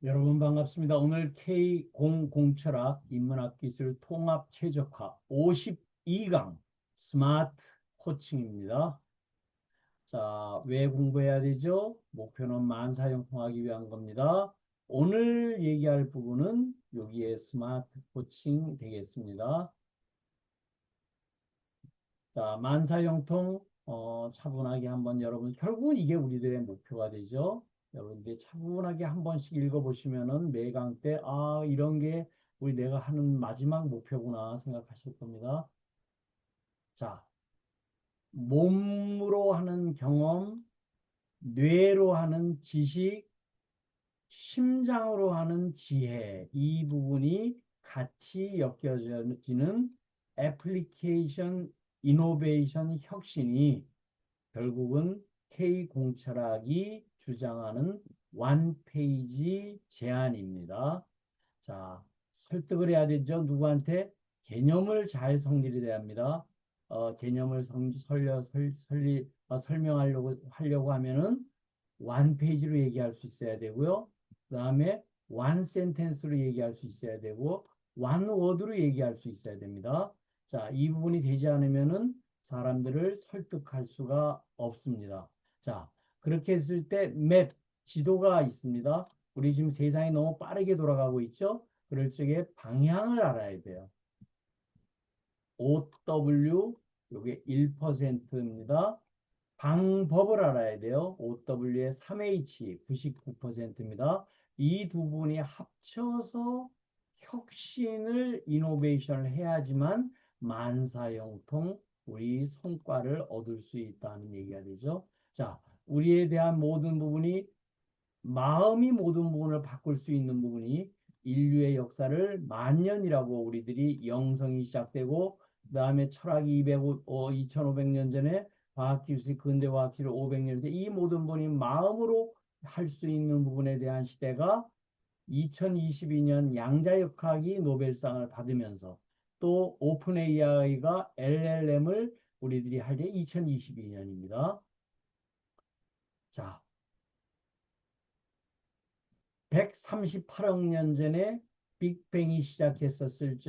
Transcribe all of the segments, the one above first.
여러분 반갑습니다. 오늘 K0공철학 인문학기술 통합 최적화 52강 스마트 코칭입니다. 자, 왜 공부해야 되죠? 목표는 만사형통하기 위한 겁니다. 오늘 얘기할 부분은 여기에 스마트 코칭 되겠습니다. 자, 만사형통 차분하게 한번 여러분 결국은 이게 우리들의 목표가 되죠. 여러분들이 차분하게 한 번씩 읽어보시면은 매강 때 이런 게 우리 내가 하는 마지막 목표구나 생각하실 겁니다. 자, 몸으로 하는 경험, 뇌로 하는 지식, 심장으로 하는 지혜, 이 부분이 같이 엮여지는 애플리케이션 이노베이션 혁신이 결국은 K공철학이 주장하는 원페이지 제안입니다. 자, 설득을 해야 되죠. 누구한테? 개념을 잘 성질이 돼야 합니다. 개념을 설명하려고 하면은 원페이지로 얘기할 수 있어야 되고요. 그 다음에 원 센텐스로 얘기할 수 있어야 되고 원 워드로 얘기할 수 있어야 됩니다. 자, 이 부분이 되지 않으면은 사람들을 설득할 수가 없습니다. 자, 그렇게 했을 때 맵, 지도가 있습니다. 우리 지금 세상이 너무 빠르게 돌아가고 있죠? 그럴 적에 방향을 알아야 돼요. OW, 요게 1%입니다. 방법을 알아야 돼요. OW의 3H, 99%입니다. 이 두 분이 합쳐서 혁신을, 이노베이션을 해야지만 만사형통, 우리 성과를 얻을 수 있다는 얘기가 되죠. 자, 우리에 대한 모든 부분이 마음이 모든 부분을 바꿀 수 있는 부분이 인류의 역사를 만년이라고 우리들이 영성이 시작되고 그 다음에 철학이 2500년 전에 과학기술이 근대 과학기술 500년 전에 이 모든 부분이 마음으로 할 수 있는 부분에 대한 시대가 2022년 양자역학이 노벨상을 받으면서 또 오픈 AI가 LLM을 우리들이 할 때 2022년입니다. 자, 138억 년 전에 빅뱅이 시작했을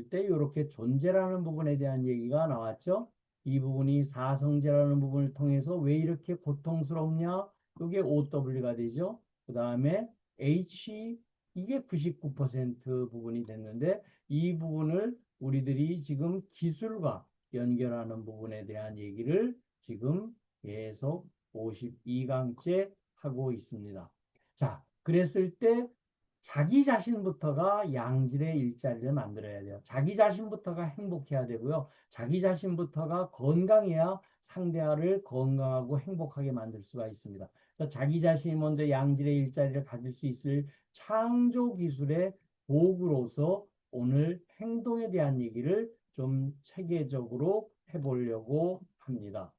때 이렇게 존재라는 부분에 대한 얘기가 나왔죠. 이 부분이 사성제라는 부분을 통해서 왜 이렇게 고통스럽냐? 이게 OW가 되죠. 그 다음에 H 이게 99% 부분이 됐는데 이 부분을 우리들이 지금 기술과 연결하는 부분에 대한 얘기를 지금 계속 52강째 하고 있습니다. 자, 그랬을 때 자기 자신부터가 양질의 일자리를 만들어야 돼요. 자기 자신부터가 행복해야 되고요. 자기 자신부터가 건강해야 상대를 건강하고 행복하게 만들 수가 있습니다. 자기 자신이 먼저 양질의 일자리를 가질 수 있을 창조 기술의 도구로서 오늘 행동에 대한 얘기를 좀 체계적으로 해보려고 합니다.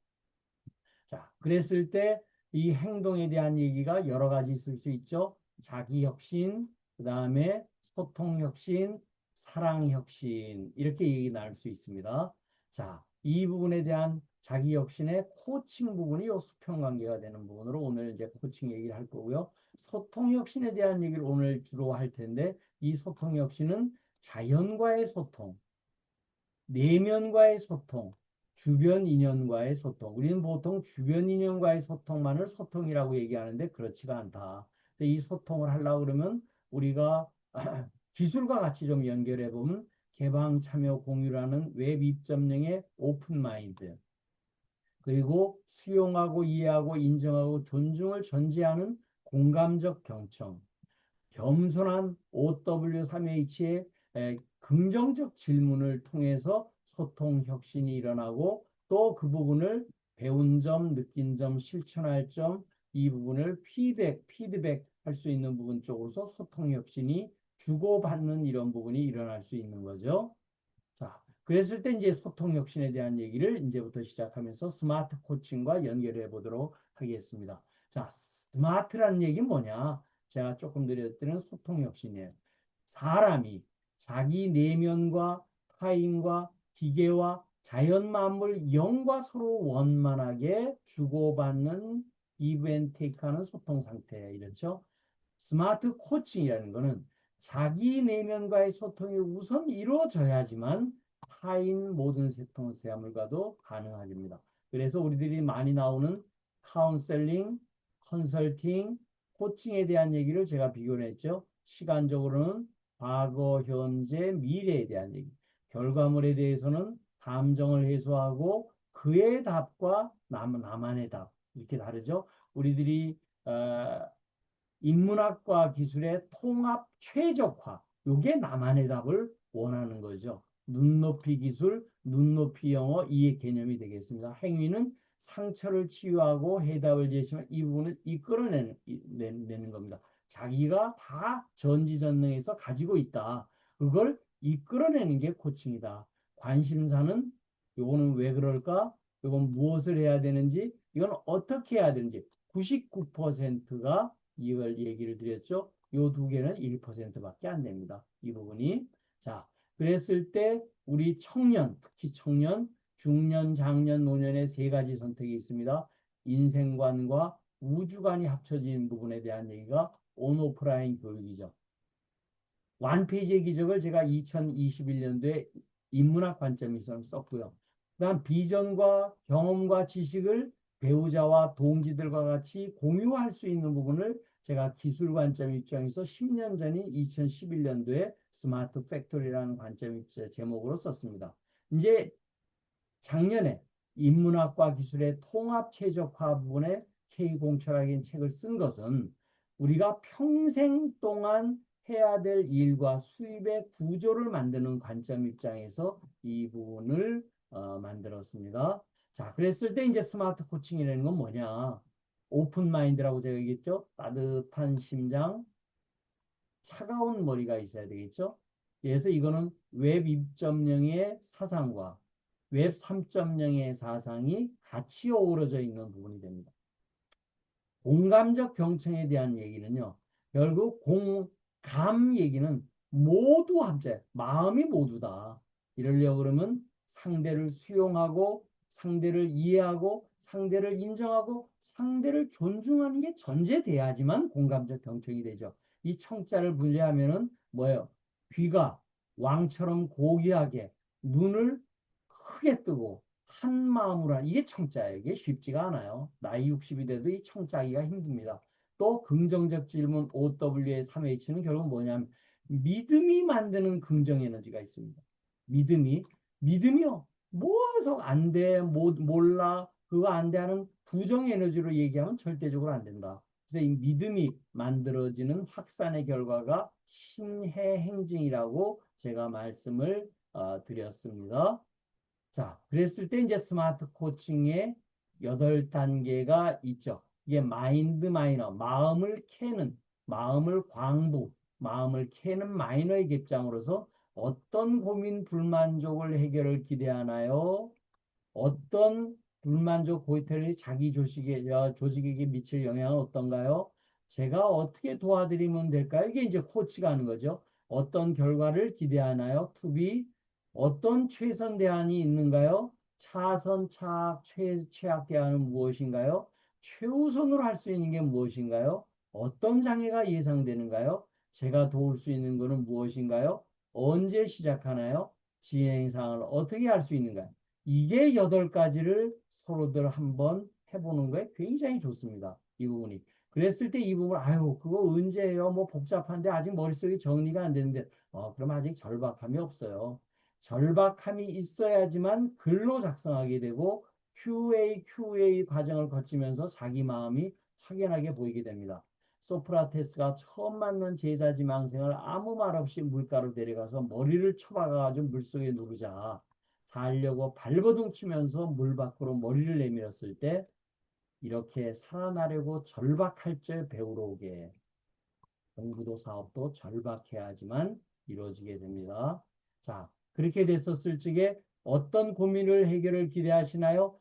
자, 그랬을 때 이 행동에 대한 얘기가 여러 가지 있을 수 있죠. 자기 혁신, 그 다음에 소통 혁신, 사랑 혁신, 이렇게 얘기 나눌 수 있습니다. 자, 이 부분에 대한 자기 혁신의 코칭 부분이 요 수평 관계가 되는 부분으로 오늘 이제 코칭 얘기를 할 거고요. 소통 혁신에 대한 얘기를 오늘 주로 할 텐데 이 소통 혁신은 자연과의 소통, 내면과의 소통, 주변 인연과의 소통. 우리는 보통 주변 인연과의 소통만을 소통이라고 얘기하는데 그렇지가 않다. 이 소통을 하려고 그러면 우리가 기술과 같이 좀 연결해 보면 개방, 참여, 공유라는 웹 입점령의 오픈 마인드, 그리고 수용하고 이해하고 인정하고 존중을 전제하는 공감적 경청, 겸손한 OW3H의 긍정적 질문을 통해서 소통 혁신이 일어나고 또 그 부분을 배운 점, 느낀 점, 실천할 점, 이 부분을 피드백 할 수 있는 부분 쪽으로서 소통 혁신이 주고받는 이런 부분이 일어날 수 있는 거죠. 자, 그랬을 때 이제 소통 혁신에 대한 얘기를 이제부터 시작하면서 스마트 코칭과 연결해 보도록 하겠습니다. 자, 스마트라는 얘기는 뭐냐? 제가 조금 드렸던 소통 혁신이에요. 사람이 자기 내면과 타인과 기계와 자연 만물 영과 서로 원만하게 주고받는 기브 앤 테이크하는 소통 상태 이렇죠. 스마트 코칭이라는 거는 자기 내면과의 소통이 우선 이루어져야지만 타인 모든 세물과도 가능합니다. 그래서 우리들이 많이 나오는 카운셀링, 컨설팅, 코칭에 대한 얘기를 제가 비교를 했죠. 시간적으로는 과거, 현재, 미래에 대한 얘기. 결과물에 대해서는 감정을 해소하고 그의 답과 나만의 답. 이렇게 다르죠. 우리들이 인문학과 기술의 통합 최적화. 요게 나만의 답을 원하는 거죠. 눈높이 기술, 눈높이 영어 이해 개념이 되겠습니다. 행위는 상처를 치유하고 해답을 제시하면 이 부분을 이끌어내는 겁니다. 자기가 다 전지전능해서 가지고 있다. 그걸 이끌어내는 게 코칭이다. 관심사는 요거는 왜 그럴까? 요건 무엇을 해야 되는지, 이건 어떻게 해야 되는지 99%가 이걸 얘기를 드렸죠. 요 두 개는 1%밖에 안 됩니다. 이 부분이. 자, 그랬을 때 우리 청년, 특히 청년, 중년, 장년, 노년의 세 가지 선택이 있습니다. 인생관과 우주관이 합쳐진 부분에 대한 얘기가 온오프라인 교육이죠. 완페이지의 기적을 제가 2021년도에 인문학 관점에서 썼고요. 그다음 비전과 경험과 지식을 배우자와 동지들과 같이 공유할 수 있는 부분을 제가 기술 관점 입장에서 10년 전인 2011년도에 스마트 팩토리라는 관점 제목으로 썼습니다. 이제 작년에 인문학과 기술의 통합 최적화 부분에 K공철학인 책을 쓴 것은 우리가 평생 동안 해야 될 일과 수입의 구조를 만드는 관점 입장에서 이 부분을 만들었습니다. 자, 그랬을 때 이제 스마트 코칭이라는 건 뭐냐? 오픈 마인드라고 제가 얘기했죠. 따뜻한 심장, 차가운 머리가 있어야 되겠죠. 그래서 이거는 웹 2.0의 사상과 웹 3.0의 사상이 같이 어우러져 있는 부분이 됩니다. 공감적 경청에 대한 얘기는요. 결국 공감 얘기는 모두 합체, 마음이 모두다. 이러려고 그러면 상대를 수용하고 상대를 이해하고 상대를 인정하고 상대를 존중하는 게 전제돼야지만 공감적 경청이 되죠. 이 청자를 분리하면은 뭐예요? 귀가 왕처럼 고귀하게 눈을 크게 뜨고 한 마음으로 이게 청자예요. 이게 쉽지가 않아요. 나이 60이 돼도 이 청자하기가 힘듭니다. 또 긍정적 질문 OW의 3H는 결국 뭐냐면 믿음이 만드는 긍정 에너지가 있습니다. 믿음이요. 뭐서 안 돼, 몰라, 그거 안 돼 하는 부정 에너지로 얘기하면 절대적으로 안 된다. 그래서 이 믿음이 만들어지는 확산의 결과가 신해 행진이라고 제가 말씀을 드렸습니다. 자, 그랬을 때 이제 스마트 코칭의 8단계가 있죠. 이게 마인드 마이너, 마음을 캐는, 마음을 광부, 마음을 캐는 마이너의 입장으로서 어떤 고민, 불만족을 해결을 기대하나요? 어떤 불만족 고이터를 자기 조직에게 미칠 영향은 어떤가요? 제가 어떻게 도와드리면 될까요? 이게 이제 코치가 하는 거죠. 어떤 결과를 기대하나요? 투비 어떤 최선 대안이 있는가요? 차선, 차악, 최악 대안은 무엇인가요? 최우선으로 할 수 있는 게 무엇인가요? 어떤 장애가 예상되는가요? 제가 도울 수 있는 것은 무엇인가요? 언제 시작하나요? 진행 상황을 어떻게 할 수 있는가요? 이게 8가지를 서로들 한번 해보는 거에 굉장히 좋습니다. 이 부분이. 그랬을 때 이 부분, 아유, 그거 언제 해요? 뭐 복잡한데 아직 머릿속에 정리가 안 되는데, 그럼 아직 절박함이 없어요. 절박함이 있어야지만 글로 작성하게 되고 QA 과정을 거치면서 자기 마음이 확연하게 보이게 됩니다. 소프라테스가 처음 만난 제자 지망생을 아무 말 없이 물가로 데려가서 머리를 쳐박아가지고 물속에 누르자. 자려고 발버둥 치면서 물 밖으로 머리를 내밀었을 때 이렇게 살아나려고 절박할 줄 배우러 오게. 공부도 사업도 절박해야지만 이루어지게 됩니다. 자, 그렇게 됐었을 적에 어떤 고민을 해결을 기대하시나요?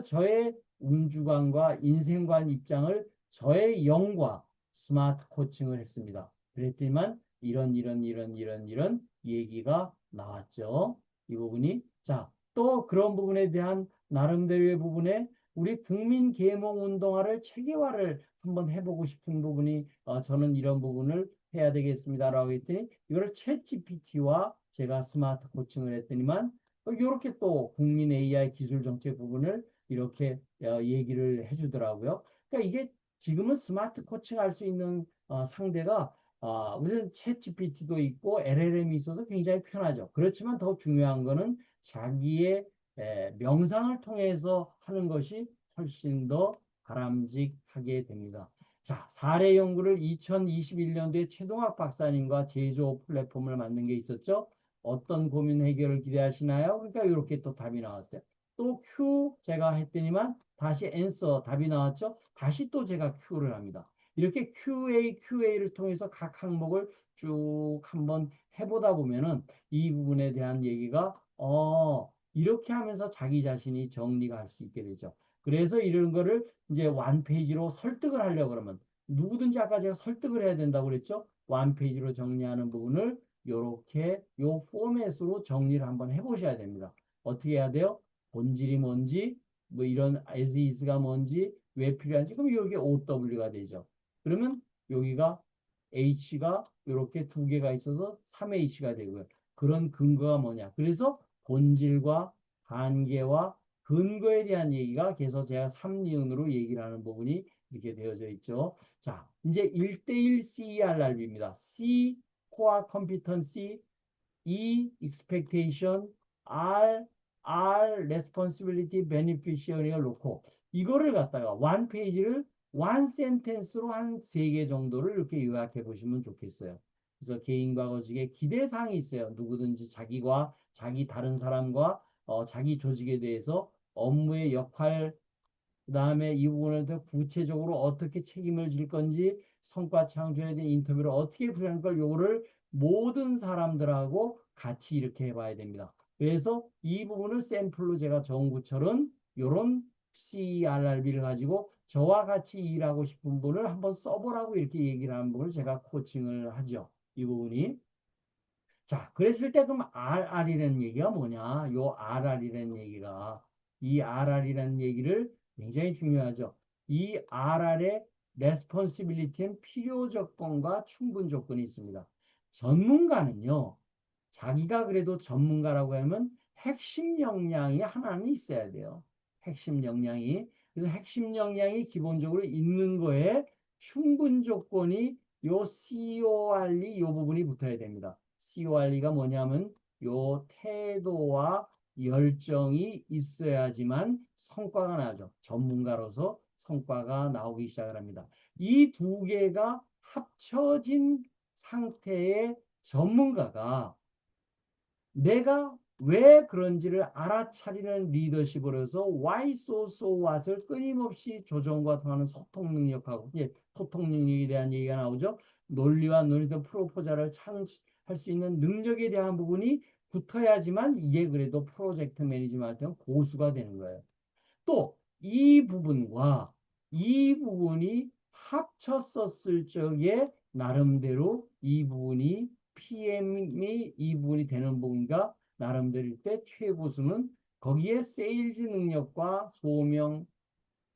저의 운주관과 인생관 입장을 저의 영과 스마트 코칭을 했습니다. 그랬더니만 이런 얘기가 나왔죠. 이 부분이. 자, 또 그런 부분에 대한 나름대로의 부분에 우리 국민 계몽 운동화를 체계화를 한번 해보고 싶은 부분이 저는 이런 부분을 해야 되겠습니다라고 했더니 이거를 챗 GPT와 제가 스마트 코칭을 했더니만 이렇게 또 국민 AI 기술 정책 부분을 이렇게 얘기를 해주더라고요. 그러니까 이게 지금은 스마트 코칭 할 수 있는 상대가 우선 챗 GPT도 있고 LLM이 있어서 굉장히 편하죠. 그렇지만 더 중요한 거는 자기의 명상을 통해서 하는 것이 훨씬 더 바람직하게 됩니다. 자, 사례 연구를 2021년도에 최동학 박사님과 제조 플랫폼을 만든 게 있었죠. 어떤 고민 해결을 기대하시나요? 그러니까 이렇게 또 답이 나왔어요. 또 Q 제가 했더니만 다시 answer 답이 나왔죠. 다시 또 제가 Q를 합니다. 이렇게 QA를 통해서 각 항목을 쭉 한번 해보다 보면은 이 부분에 대한 얘기가 이렇게 하면서 자기 자신이 정리가 할 수 있게 되죠. 그래서 이런 거를 이제 완페이지로 설득을 하려고 그러면 누구든지 아까 제가 설득을 해야 된다고 그랬죠. 완페이지로 정리하는 부분을 요렇게 요 포맷으로 정리를 한번 해보셔야 됩니다. 어떻게 해야 돼요? 본질이 뭔지, 뭐 이런 as is가 뭔지, 왜 필요한지, 그럼 여기 OW가 되죠. 그러면 여기가 H가 이렇게 두 개가 있어서 3H가 되고요. 그런 근거가 뭐냐? 그래서 본질과 관계와 근거에 대한 얘기가 계속 제가 3니은으로 얘기를 하는 부분이 이렇게 되어져 있죠. 자, 이제 1대1 CERRB입니다. C, Core Competency, E, Expectation, R, Responsibility, Beneficiary를 놓고 이거를 갖다가 원 페이지를 원 센텐스로 한 세 개 정도를 이렇게 요약해 보시면 좋겠어요. 그래서 개인과 거직의 기대사항이 있어요. 누구든지 자기와 자기 다른 사람과 자기 조직에 대해서 업무의 역할, 그 다음에 이 부분을 더 구체적으로 어떻게 책임을 질 건지 성과 창조에 대한 인터뷰를 어떻게 풀어야 걸 요거를 모든 사람들하고 같이 이렇게 해봐야 됩니다. 그래서 이 부분을 샘플로 제가 정구처럼 요런 CRRB를 가지고 저와 같이 일하고 싶은 분을 한번 써보라고 이렇게 얘기를 하는 분을 제가 코칭을 하죠. 이 부분이. 자, 그랬을 때 그럼 RR이라는 얘기가 뭐냐? 요 RR이라는 얘기가 이 RR이라는 얘기를 굉장히 중요하죠. 이 RR의 responsibility는 필요 조건과 충분 조건이 있습니다. 전문가는요, 자기가 그래도 전문가라고 하면 핵심 역량이 하나는 있어야 돼요. 핵심 역량이. 그래서 핵심 역량이 기본적으로 있는 거에 충분 조건이 요 CORE 요 부분이 붙어야 됩니다. CORE가 뭐냐면 요 태도와 열정이 있어야지만 성과가 나죠. 전문가로서 성과가 나오기 시작을 합니다. 이 두 개가 합쳐진 상태의 전문가가 내가 왜 그런지를 알아차리는 리더십으로서 why so what을 끊임없이 조정과 통하는 소통 능력하고 이제 소통 능력에 대한 얘기가 나오죠. 논리와 논리적 프로포자를 창할 수 있는 능력에 대한 부분이 붙어야지만 이게 그래도 프로젝트 매니지먼트는 고수가 되는 거예요. 또 이 부분과 이 부분이 합쳤었을 적에 나름대로 이 부분이 PM이 이 부분이 되는 부분과 나름대로 때 최고수는 거기에 세일즈 능력과 소명,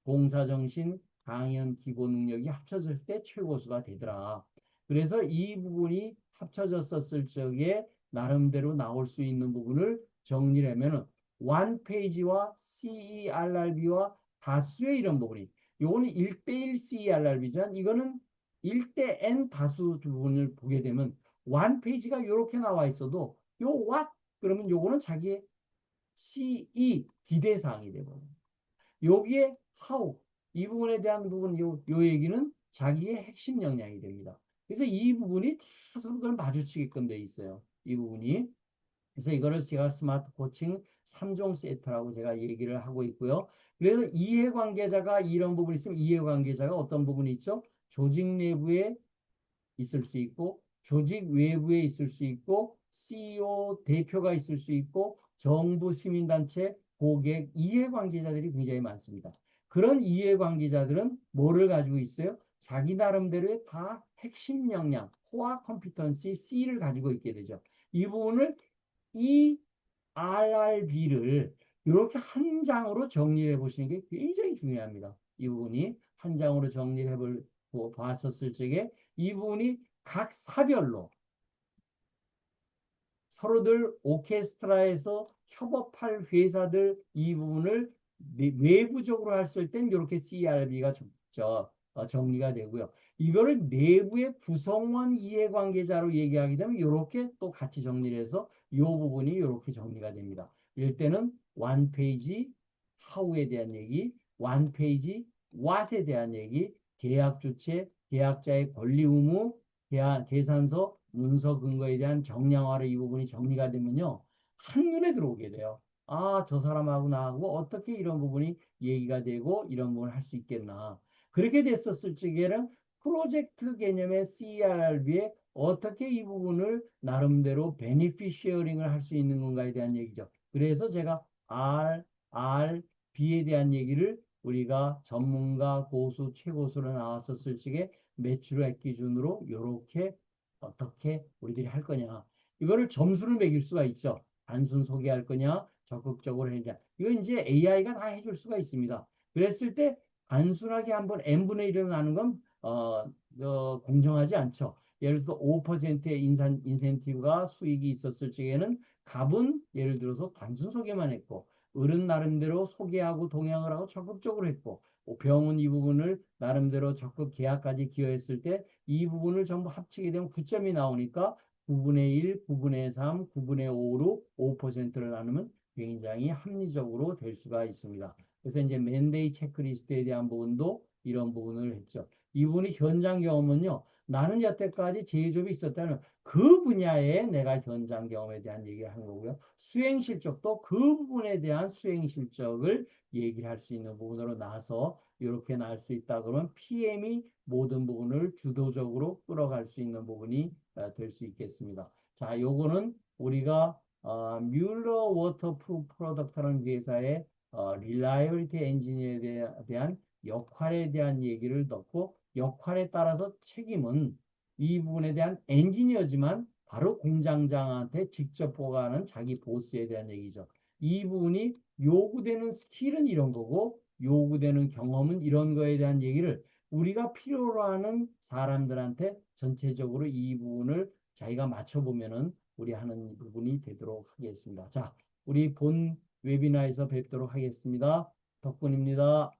봉사정신, 강연 기본 능력이 합쳐질 때 최고수가 되더라. 그래서 이 부분이 합쳐졌었을 적에 나름대로 나올 수 있는 부분을 정리를 하면은 원 페이지와 CERRB와 다수의 이런 부분이 요거는 1대1 CERRB지만 이거는 1대 N 다수 부분을 보게 되면 원 페이지가 이렇게 나와 있어도 요 what 그러면 요거는 자기의 CE 기대사항이 되거든요. 여기에 how 이 부분에 대한 부분 요 얘기는 자기의 핵심 역량이 됩니다. 그래서 이 부분이 다 서로 마주치게끔 돼 있어요. 이 부분이. 그래서 이거를 제가 스마트 코칭 3종 세트라고 제가 얘기를 하고 있고요. 그래서 이해관계자가 이런 부분이 있으면 이해관계자가 어떤 부분이 있죠? 조직 내부에 있을 수 있고 조직 외부에 있을 수 있고 CEO 대표가 있을 수 있고 정부 시민단체 고객 이해관계자들이 굉장히 많습니다. 그런 이해관계자들은 뭐를 가지고 있어요? 자기 나름대로의 다 핵심 역량, 코어 컴피턴시 C를 가지고 있게 되죠. 이 부분을 이 RRB를 이렇게 한 장으로 정리해 보시는 게 굉장히 중요합니다. 이 부분이 한 장으로 정리해 봤었을 적에 이 부분이 각 사별로 서로들 오케스트라에서 협업할 회사들 이 부분을 외부적으로 했을 땐 이렇게 CRB가 정리가 되고요. 이거를 내부의 구성원 이해관계자로 얘기하게 되면 이렇게 또 같이 정리를 해서 이 부분이 이렇게 정리가 됩니다. 이럴 때는 one 페이지 how에 대한 얘기, one 페이지 what에 대한 얘기, 계약 주체, 계약자의 권리 의무, 계산서, 문서 근거에 대한 정량화로 이 부분이 정리가 되면요. 한눈에 들어오게 돼요. 아, 저 사람하고 나하고 어떻게 이런 부분이 얘기가 되고 이런 부분을 할 수 있겠나. 그렇게 됐었을 적에는 프로젝트 개념의 CRB에 어떻게 이 부분을 나름대로 베니피셔링을 할 수 있는 건가에 대한 얘기죠. 그래서 제가 B에 대한 얘기를 우리가 전문가, 고수, 최고수로 나왔었을 적에 매출액 기준으로 이렇게 어떻게 우리들이 할 거냐. 이거를 점수를 매길 수가 있죠. 단순 소개할 거냐, 적극적으로 해야. 이거 이제 AI가 다 해줄 수가 있습니다. 그랬을 때 단순하게 한번 n분의 1을 하는 건 공정하지 않죠. 예를 들어서 5%의 인센티브가 수익이 있었을 적에는 갑은 예를 들어서 단순 소개만 했고 을은 나름대로 소개하고 동향을 하고 적극적으로 했고 병은 이 부분을 나름대로 적극 계약까지 기여했을 때 이 부분을 전부 합치게 되면 9점이 나오니까 9분의 1, 9분의 3, 9분의 5로 5%를 나누면 굉장히 합리적으로 될 수가 있습니다. 그래서 이제 맨데이 체크리스트에 대한 부분도 이런 부분을 했죠. 이 부분이 현장 경험은요. 나는 여태까지 제조업이 있었다는 그 분야에 내가 현장 경험에 대한 얘기를 한 거고요. 수행 실적도 그 부분에 대한 수행 실적을 얘기를 할 수 있는 부분으로 나서 이렇게 날 수 있다 그러면 PM이 모든 부분을 주도적으로 끌어갈 수 있는 부분이 될 수 있겠습니다. 자, 요거는 우리가 뮬러 워터프루프 프로덕트라는 회사의 릴라이어리티 엔지니어에 대한 역할에 대한 얘기를 넣고 역할에 따라서 책임은 이 부분에 대한 엔지니어지만 바로 공장장한테 직접 보고하는 자기 보스에 대한 얘기죠. 이 부분이 요구되는 스킬은 이런 거고 요구되는 경험은 이런 거에 대한 얘기를 우리가 필요로 하는 사람들한테 전체적으로 이 부분을 자기가 맞춰보면은 우리 하는 부분이 되도록 하겠습니다. 자, 우리 본 웨비나에서 뵙도록 하겠습니다. 덕분입니다.